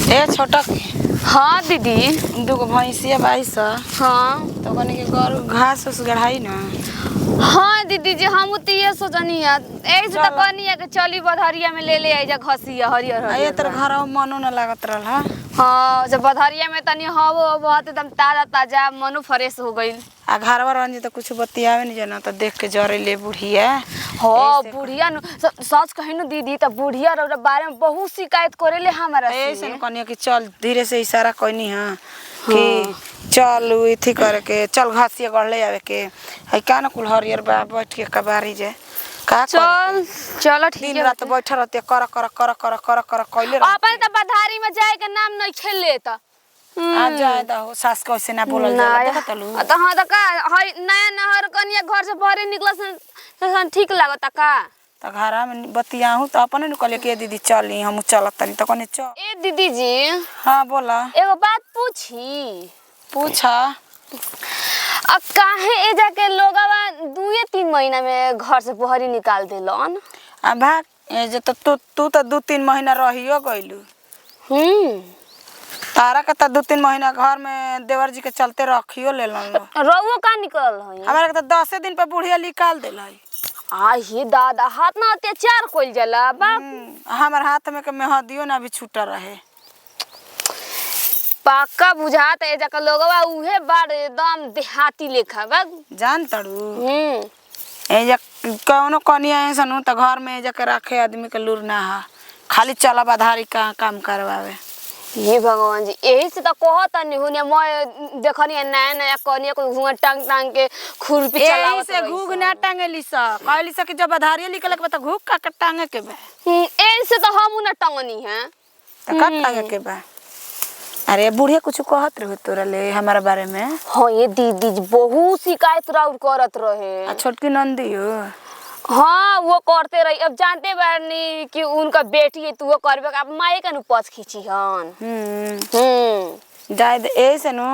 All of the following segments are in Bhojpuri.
ए छोटा के हाँ दीदी। दुगो भैंसिया बाईस। हाँ तो कनी के गरु घास उस गढ़ाई ना। हाँ दीदी जी हम ये सोचनी है ऐसे तो कहनी है कि चली बधरिया में ले आई जा घसिया हरियर ये हरियर तर घर मनो न लागत रहल। हाँ जब बधरिया में तनी हवा बहुत एकदम ताजा ताजा मनो फ्रेश हो गई। आ घरवा रंजी तो कुछ बतियावे नहीं जना तो देख के जरे ले बुढ़िया। हाँ बुढ़िया न सच कही न दीदी तो बुढ़िया रे बारे में बहुत शिकायत करेले हमारा से। ऐसे कनिया कि चल धीरे से इशारा कहनी हां कि चल इथी करके चल घासिया गढ़ ले आवे के है का न कुल हरियर बा बैठ के कबारी जे का चल चलो ठीक है। दिन रात बैठ रहते कर कर कर कर कर कर कइले रह। अपन तो बधारी में जाए के नाम नहीं खेले त आ जाए दा हो सास कैसे ना बोलल जाला देखत तलू। तो हां त का हई नया नहर कनिया घर से भरे निकलस से ठीक लागत का। त घरा में बतियाहू त अपने न कहले के दीदी चली हम चलत तनी त कने चल। ए दीदी जी हां बोला एगो बात पूछी। पूछा। अब काहे ए जाके लोगवा 2-3 महीना में घर से बहरी निकाल देलन। आ भाग ए जे तू त 2-3 महीना रहियो गइलू। तारा के त 2-3 महीना घर में देवर जी के चलते रखियो लेलन। रउओ का निकलल हई। हमरा के त 10 दिन पे बुढ़िया निकाल देलाई। आ हे दादा हाथ ना अत्याचार कइल जाला बाप। हमर हाथ में के मेहदियो ना भी छूटा रहे। पक्का बुझात ए जाके लोगवा उहे बाड़ एकदम देहाती लेखा बा जान तड़ू। ए जा कौनो कनिया ऐसन त घर में जाके रखे आदमी के लूर ना हा खाली चला बधारी का काम करवावे। ये भगवान जी यही से तो कहत नहीं हुने मैं देखनी नया नया कनिया को घुंघट टांग टांग के खुरपी चलावत। यही से घूग ना टांगेली स कहली स कि जब बधारिया निकले के बा त घूग का टांगे के बा। एन से तो हम ना टांगनी है त का टांगे के बा। अरे बुढ़िया कुछ कहत रहे तोरा ले हमारे बारे में। हां ये दीदी बहुत शिकायत राउर करत रहे। आ छोटकी नंदी हो। हाँ वो करते रही। अब जानते बानी कि उनका बेटी है तो वो करबे अब माए का पछ खींची हन। जाय ऐसे नु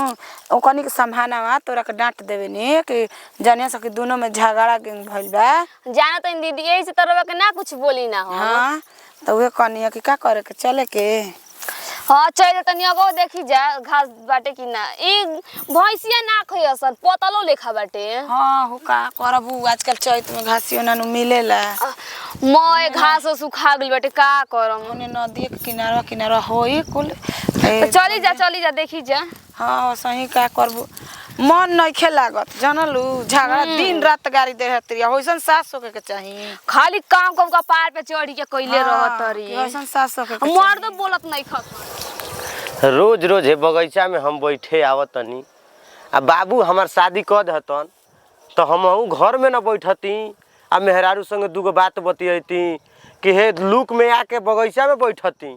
ओ कनी के संभानावा तोरा के डांट देवे नी कि जानिया सके दोनों में झगड़ा भइल बा। जाना तो दीदी यही से तरवा के ना कुछ बोली ना हो। हां तो वे कनिया कि का करे के चले के। हाँ चल तनी अगो देखी जा घास बाटे कि ना ई भैंसिया ना खइसन पतलो लेखा बाटे। हां हो का करबू आजकल चैत में घासियो ना नु मिलेला। मैं घास सुखा गइल बाटे का करम। ओने नदी के किनारा किनारा होई कुल तो चली जा देखी जा। हां सही का करबू मन नइखे लागत जानलू झगड़ा दिन रात गाड़ी दे रहती होइसन सास होके के चाहिए। खाली काम कम का पार पे चढ़ी के कइले रहत रही। होइसन सास होके के मर्द बोलत नहीं खत। रोज रोज हे बगीचा में हम बैठे आवतनी आ बाबू हमार शादी कर दहतन तो हमहू घर में न बैठती आ मेहरारू संगे दूगो बात बतियती कि हे लुक में आके बगीचा में बैठती।